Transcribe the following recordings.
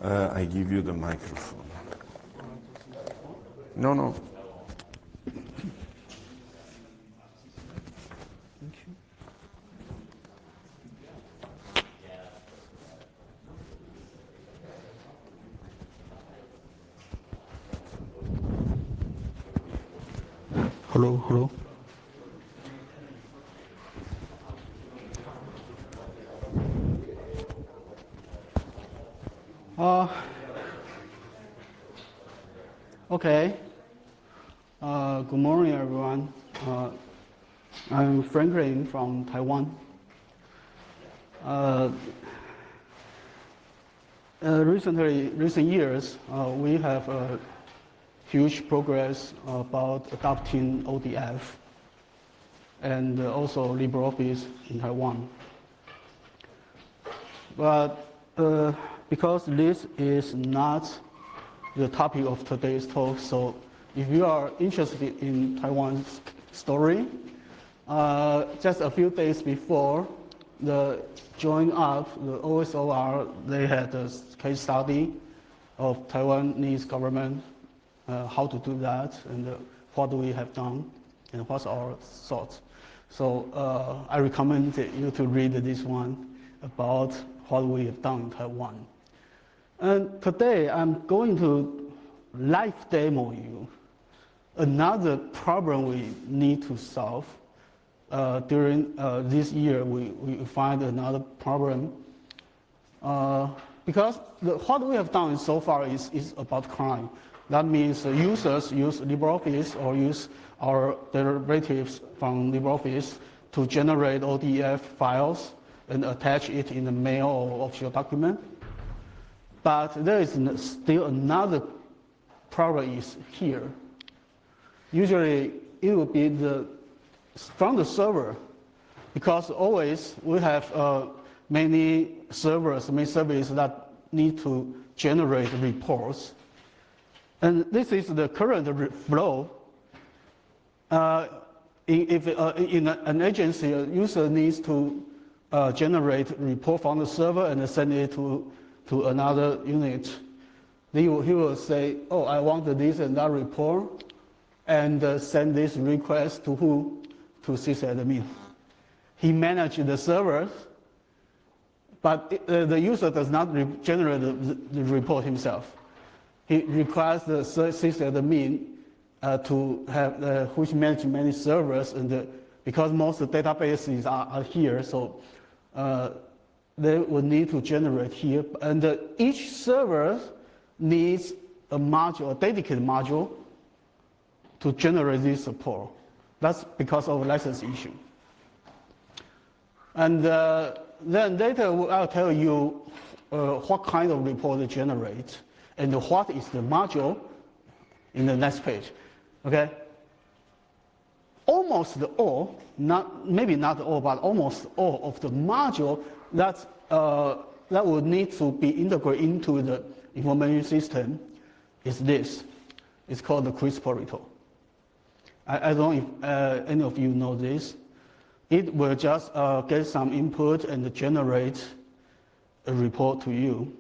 I give you the microphone. No, no. Hello, hello. Okay. Good morning, everyone. I'm Franklin from Taiwan. Recent years, we have huge progress about adopting ODF and also LibreOffice in Taiwan. But because this is not the topic of today's talk, so if you are interested in Taiwan's story, just a few days before the join up, the OSOR, they had a case study of Taiwanese government, how to do that, and what we have done, and what's our thoughts. So I recommend you to read this one about what we have done in Taiwan. And today I'm going to live demo you another problem we need to solve. During this year, we find another problem because what we have done so far is about crime. That means users use LibreOffice or use our derivatives from LibreOffice to generate ODF files and attach it in the mail or official document. But there is still another problem is here. Usually it will be from the server, because always we have many services that need to generate reports. And this is the current flow. If in an agency, a user needs to generate a report from the server and send it to another unit. He will say, oh, I want this and that report, and send this request to who? To sysadmin. He manages the servers, but the user does not generate the report himself. He requires the sysadmin to have which manage many servers, and because most of the databases are here, so they will need to generate here. And each server needs a module, a dedicated module, to generate this support. That's because of a license issue. And then later I'll tell you what kind of report to generate and what is the module in the next page. Okay? Almost all, maybe not all, but almost all of the module that would need to be integrated into the information system is this. It's called the repository. I don't know if any of you know this. It will just get some input and generate a report to you.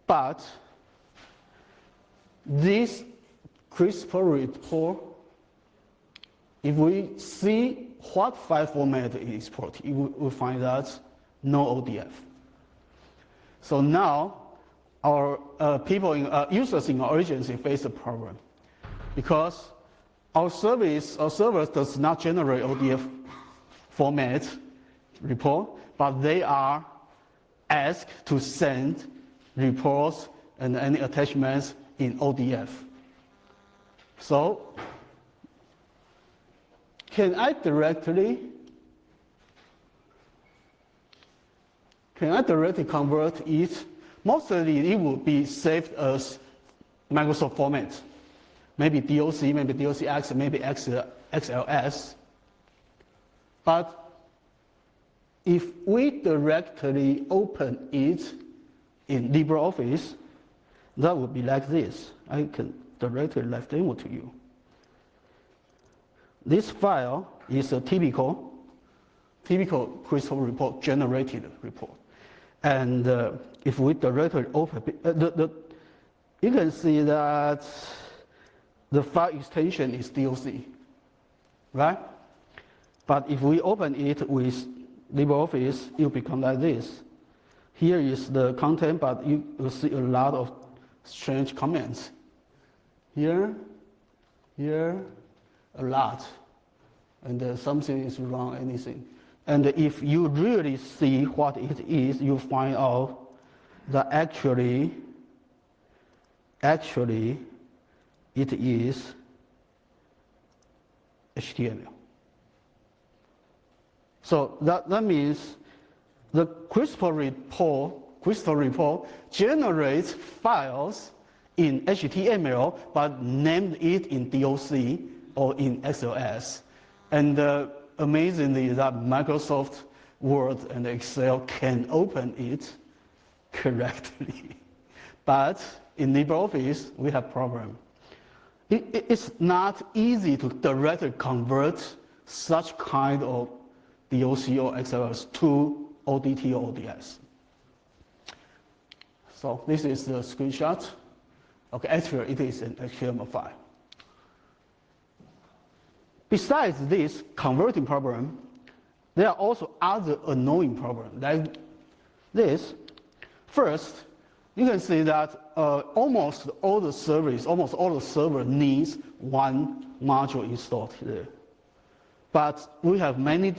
But this repository report, if we see what file format it is exported, we will find that no ODF. So now our users in our agency face a problem, because our servers does not generate ODF format report, but they are asked to send reports and any attachments in ODF. So can I directly convert it? Mostly it will be saved as Microsoft format. Maybe DOC, maybe DOCX, maybe XLS. But if we directly open it in LibreOffice, that would be like this. I can directly live demo to you. This file is a typical crystal report generated report. And if we directly open, you can see that the file extension is DOC, right? But if we open it with LibreOffice, it will become like this. Here is the content, but you will see a lot of strange comments. Here, a lot. And something is wrong, anything. And if you really see what it is, you find out that actually it is HTML. So that means the Crystal report generates files in HTML, but named it in DOC or in XLS. And amazingly, that Microsoft Word and Excel can open it correctly. But in LibreOffice, we have problem. It's not easy to directly convert such kind of DOC or XLS to ODT or ODS. So this is the screenshot. Okay, actually it is an HTML file. Besides this converting problem, there are also other annoying problems like this. First, you can see that almost all the server needs one module installed there. But we have many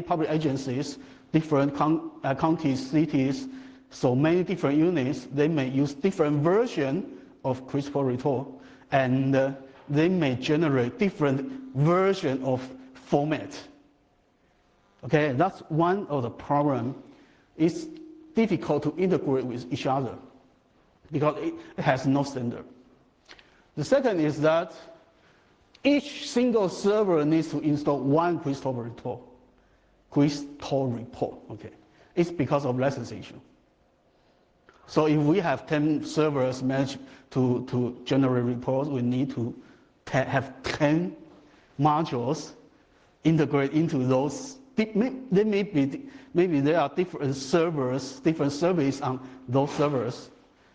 public agencies, different counties, cities, so many different units. They may use different versions of Crystal report, and they may generate different version of format. Okay, that's one of the problems. It's difficult to integrate with each other because it has no standard. The second is that each single server needs to install one Crystal report. Okay, it's because of license issue. So if we have 10 servers managed to generate reports, we need to have 10 modules integrate into those. Maybe there are different servers, different services on those servers,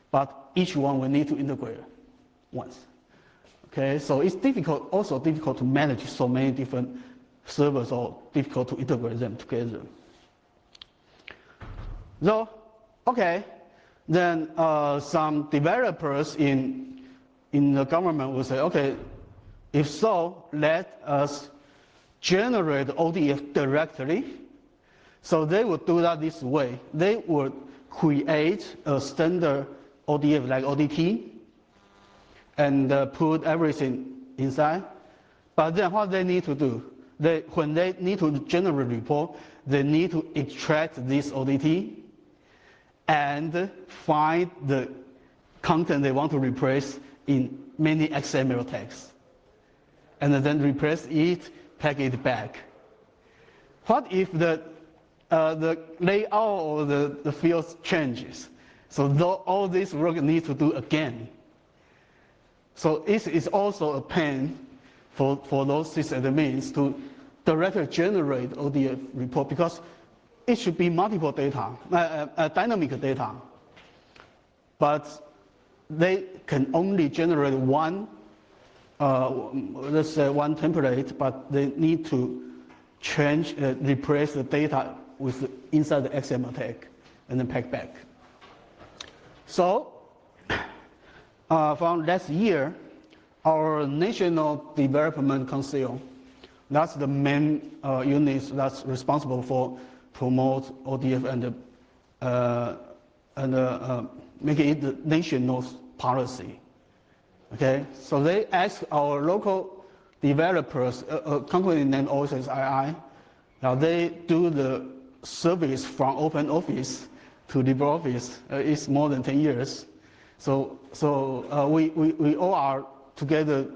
but each one we need to integrate once. Okay, so it's also difficult to manage so many different servers, or difficult to integrate them together. So, okay, then some developers in the government will say, okay, if so, let us generate ODF directly. So they would do that this way. They would create a standard ODF like ODT and put everything inside. But then what they need to do, when they need to generate a report, they need to extract this ODT and find the content they want to replace in many XML tags. And then replace it, pack it back. What if the layout or the fields changes? So all this work needs to do again. So it is also a pain for those sysadmins to directly generate ODF report because it should be multiple data, dynamic data. But they can only generate one, let's say one template, but they need to change, replace the data with inside the XML tag and then pack back. So from last year, our National Development Council, that's the main unit that's responsible for promote ODF and making it the national policy. Okay, so they ask our local developers, a company named OSSII, now they do the service from OpenOffice to LibreOffice. It's more than 10 years. So we all are together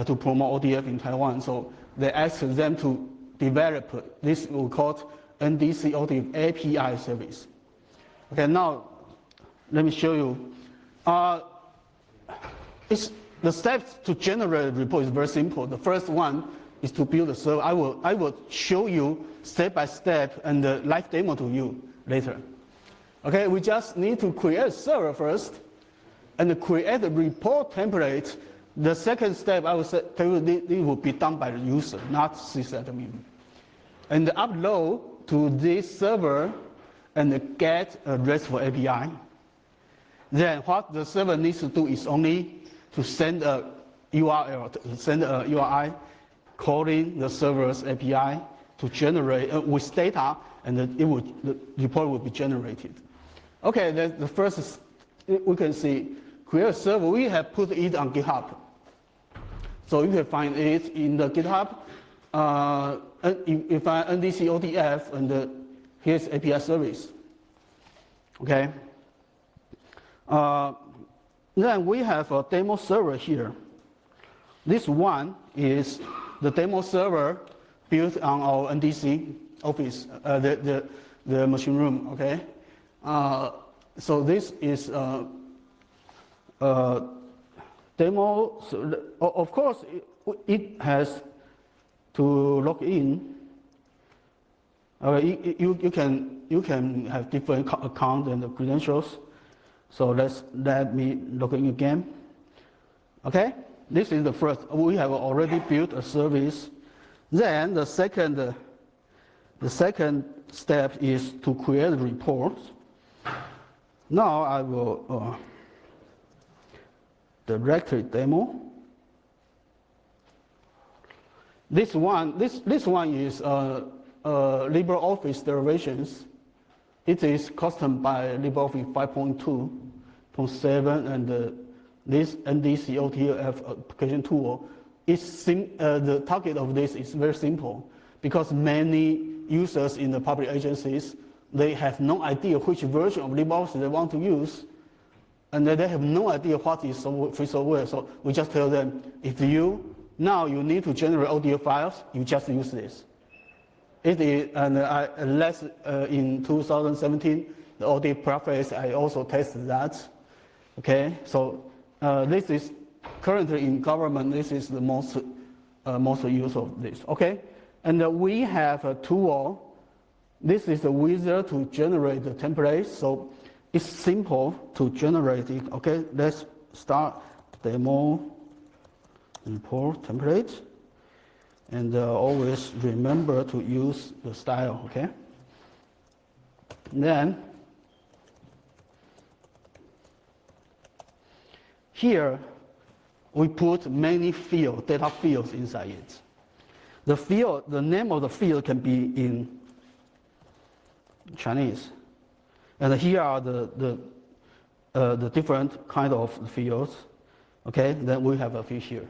to promote ODF in Taiwan. So they asked them to develop this we call NDC ODF API service. Okay, now let me show you. The steps to generate a report is very simple. The first one is to build a server. I will show you step by step and the live demo to you later. Okay, we just need to create a server first and create a report template. The second step, I will say, tell you, it will be done by the user, not sysadmin. And upload to this server and get a RESTful API. Then what the server needs to do is only to send a URL, send a URI calling the server's API to generate with data, and the report will be generated. Okay, the first we can see create a server. We have put it on GitHub, so you can find it in the GitHub. You find NDC ODF, and here's API service. Okay. Then we have a demo server here. This one is the demo server built on our NDC office, the machine room. Okay. So this is demo. So of course, it has to log in. You can have different accounts and credentials. So let me log in again. Okay, this is the first. We have already built a service. Then the second step is to create reports. Now I will directory demo. This one is LibreOffice derivations. It is custom by LibreOffice 5.2.7, and this NDC ODF application tool. The target of this is very simple, because many users in the public agencies, they have no idea which version of LibreOffice they want to use, and they have no idea what is free software. So we just tell them, if you need to generate audio files, you just use this. It is, and in 2017, the ODF preface, I also tested that. Okay, so this is currently in government. This is the most use of this. Okay, and we have a tool. This is the wizard to generate the templates. So it's simple to generate it. Okay, let's start demo import template. And always remember to use the style, okay? Then, here, we put many data fields inside it. The name of the field can be in Chinese. And here are the different kind of fields, okay? Then we have a few here.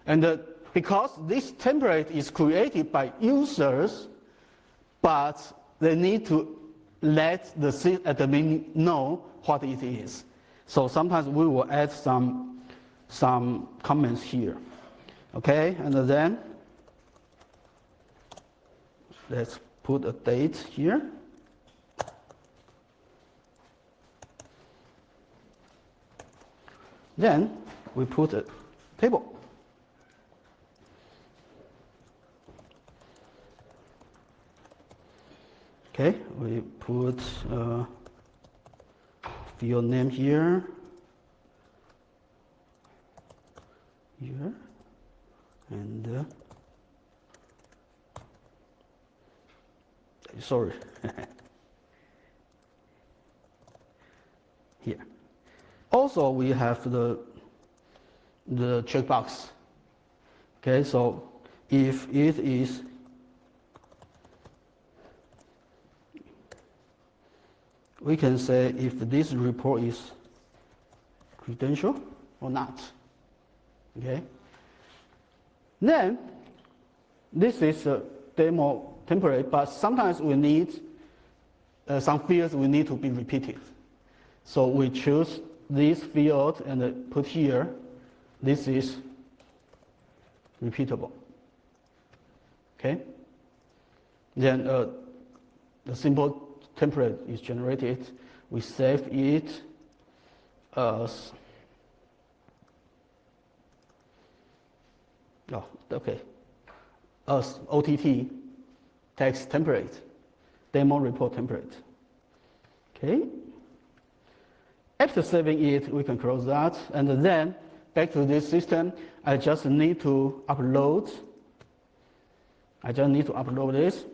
And because this template is created by users, but they need to let the sysadmin know what it is. So sometimes we will add some comments here. Okay, and then let's put a date here. Then we put a table. Okay, we put field name here, and sorry, here. Also, we have the checkbox. Okay, so if it is we can say if this report is credential or not. Okay. Then this is a demo template, but sometimes we need some fields we need to be repeated. So we choose this field and put here. This is repeatable. Okay. Then the simple template is generated. We save it as as OTT text template, demo report template. Okay, After saving it, we can close that, and then back to this system. I just need to upload. I just need to upload this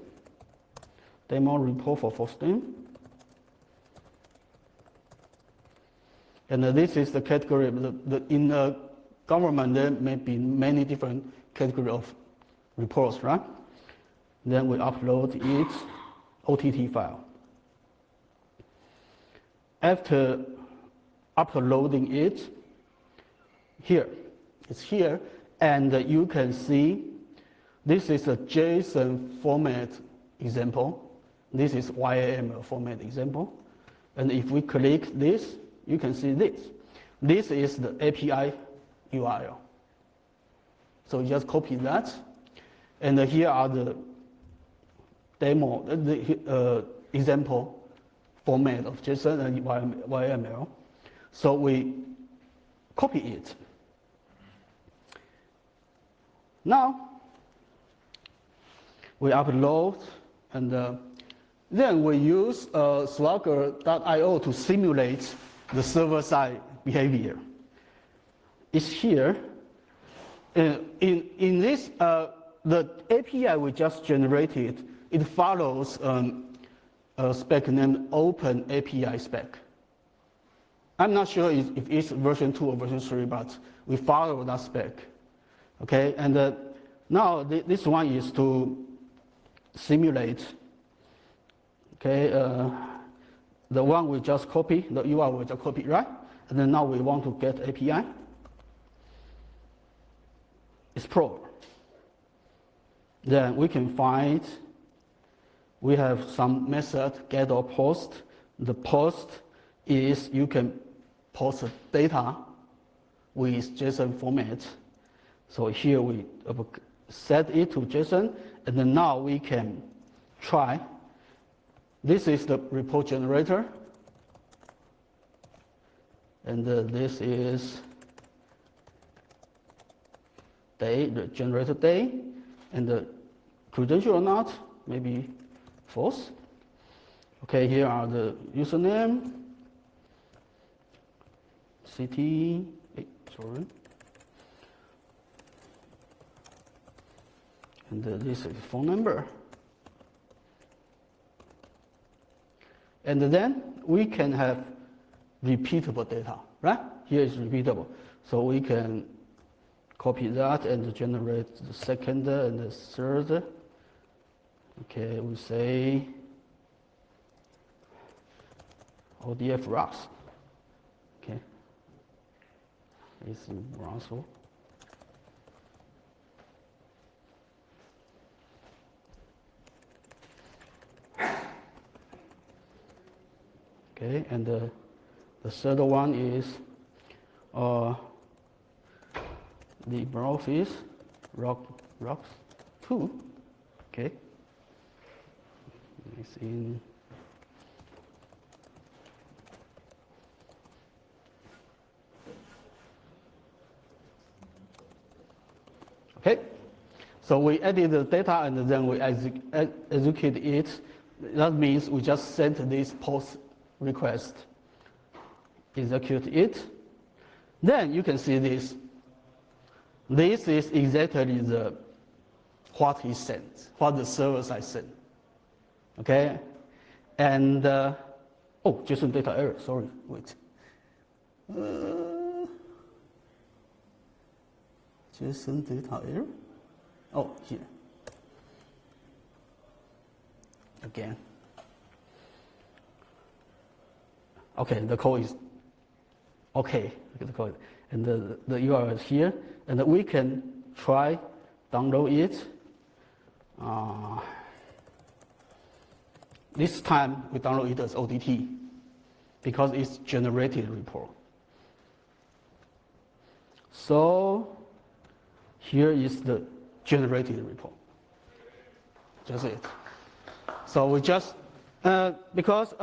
demo report for FOSDEM. And this is the category. In the government, there may be many different categories of reports, right? Then we upload its OTT file. After uploading it, it's here, and you can see this is a JSON format example. This is YAML format example. And if we click this, you can see this. This is the API URL. So you just copy that. And here are the demo, the example format of JSON and YAML. So we copy it. Now, we upload, and then we use Swagger.io to simulate the server-side behavior. It's here. In this, the API we just generated, it follows a spec named Open API spec. I'm not sure if it's version 2 or version 3, but we follow that spec. Okay, and now this one is to simulate. Okay, the one we just copy, the URL we just copy, right? And then now we want to get API. Explore. Then we can find, we have some method, get or post. The post is you can post data with JSON format. So here we set it to JSON, and then now we can try. This is the report generator, and this is day, the generator day, and the credential or not, maybe false. Okay, here are the username, city, sorry. And this is phone number. And then we can have repeatable data, right? Here is repeatable. So we can copy that and generate the second and the third. Okay, we say ODF rocks. Okay, it's in Brownsville. Okay, and the third one is LibreOffice rocks 2. Okay, it's in okay. So we added the data and then we execute it. That means we just sent this post request, execute it. Then you can see this. This is exactly what he sent, what the server side sent. Okay, and oh, JSON data error. Sorry, wait. JSON data error. Oh, here. Again. Okay, the code is okay. The code, and the URL is here, and we can try download it. This time we download it as ODT because it's generated report. So here is the generated report. That's it. So we just because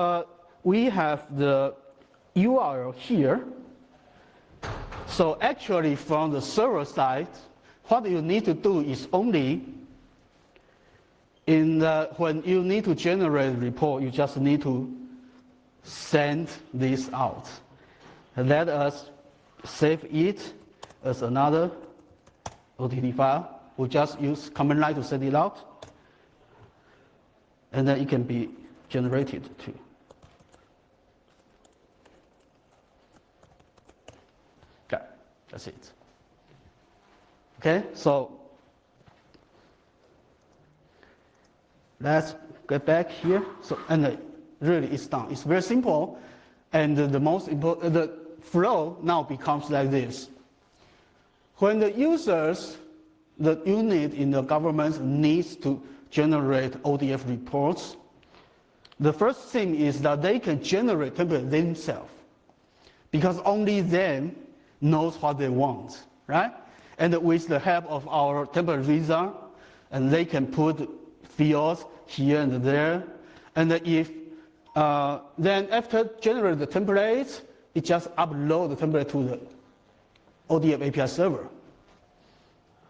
we have the URL here. So actually from the server side, what you need to do is only when you need to generate a report, you just need to send this out. let us save it as another ODT file. We just use command line to send it out, and then it can be generated too. Okay, that's it. Okay, so let's get back here. So, and really it's done. It's very simple, and the most important, the flow now becomes like this. When the users, the unit in the government needs to generate ODF reports, the first thing is that they can generate template themselves, because only them knows what they want, right? And with the help of our template wizard, and they can put fields here and there, and if then after generate the templates, it just upload the template to the ODF API server,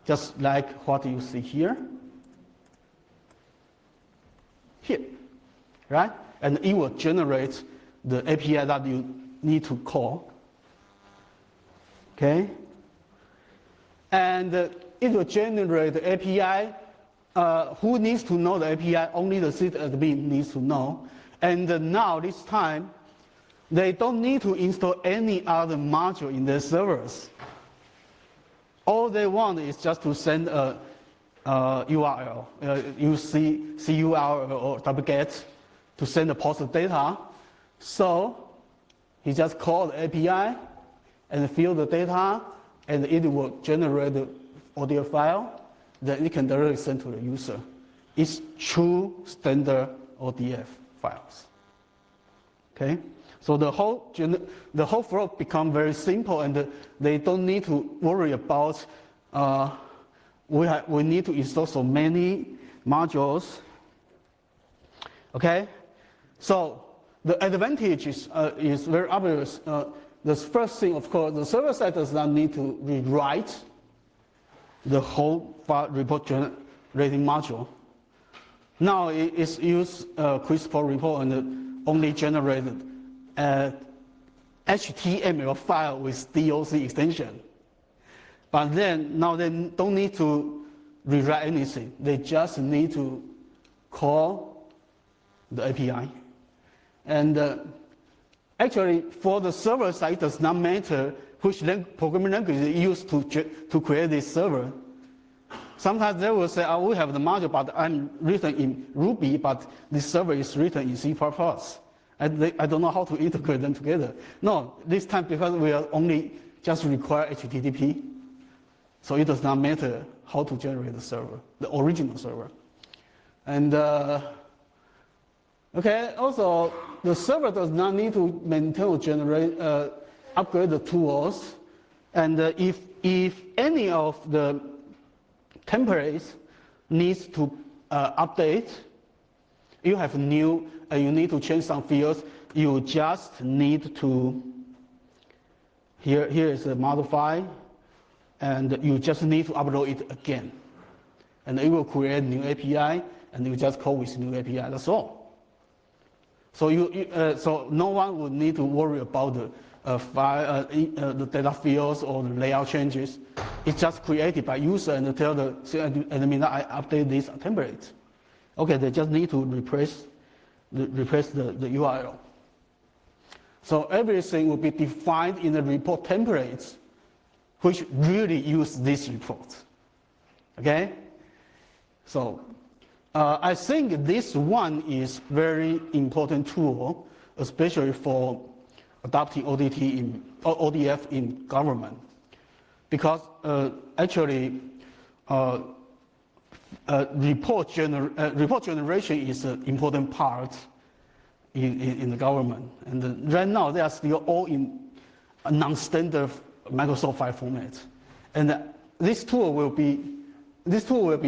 just like what you see here, right? And it will generate the API that you need to call, okay? And it will generate the API. Who needs to know the API? Only the system admin needs to know. And now this time, they don't need to install any other module in their servers. All they want is just to send a URL, CURL or wget to send the post data. So he just called the API and fill the data, and it will generate the audio file. Then it can directly send to the user. It's true standard ODF files. Okay, so the whole flow become very simple, and they don't need to worry about we need to install so many modules. Okay, so the advantage is very obvious. The first thing, of course, the server side does not need to rewrite the whole file report generating module. Now it's used CRISPR report and only generated HTML file with DOC extension. But then now they don't need to rewrite anything. They just need to call the API. And actually, for the server side, it does not matter which programming language is used to create this server. Sometimes they will say, oh, we have the module, but I'm written in Ruby, but this server is written in C++. I don't know how to integrate them together. No, this time because we are only just require HTTP, so it does not matter how to generate the server, the original server. And okay, also the server does not need to maintain or generate, upgrade the tools. And if any of the templates needs to update, you have new, you need to change some fields, you just need to, here is a modify, and you just need to upload it again. And it will create new API, and you just call with new API, that's all. So so no one would need to worry about the file, the data fields or the layout changes. It's just created by user and tell the admin that I update this template. Okay, they just need to replace the URL. So everything will be defined in the report templates, which really use this report. Okay? So I think this one is very important tool, especially for adopting ODF in government, because actually report generation is an important part in the government, and right now they are still all in a non-standard Microsoft file format, and this tool will be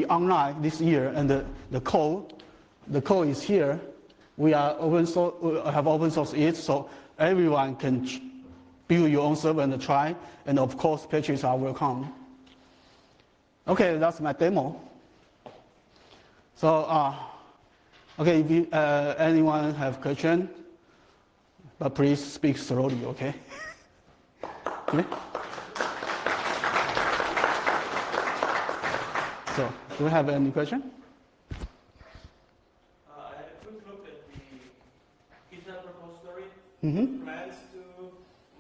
online this year, and the code is here. We are open source, we have open source it, so everyone can build your own server and try, and of course patches are welcome. Okay, that's my demo. So okay, if anyone have question, but please speak slowly, okay? Okay. So, do you have any question? I had a quick look at the GitHub repository. Mm-hmm. Plans to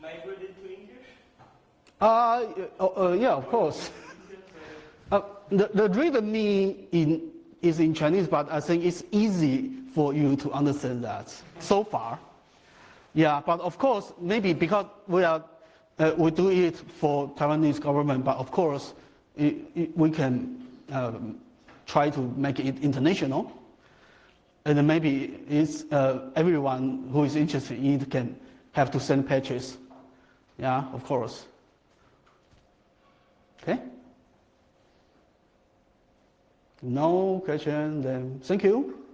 migrate it to English? Yeah, of course. The README is in Chinese, but I think it's easy for you to understand that so far. Yeah, but of course, maybe because we do it for Taiwanese government, but of course, we can try to make it international. And then maybe it's, everyone who is interested in it can have to send patches. Yeah, of course. Okay? No question, then thank you.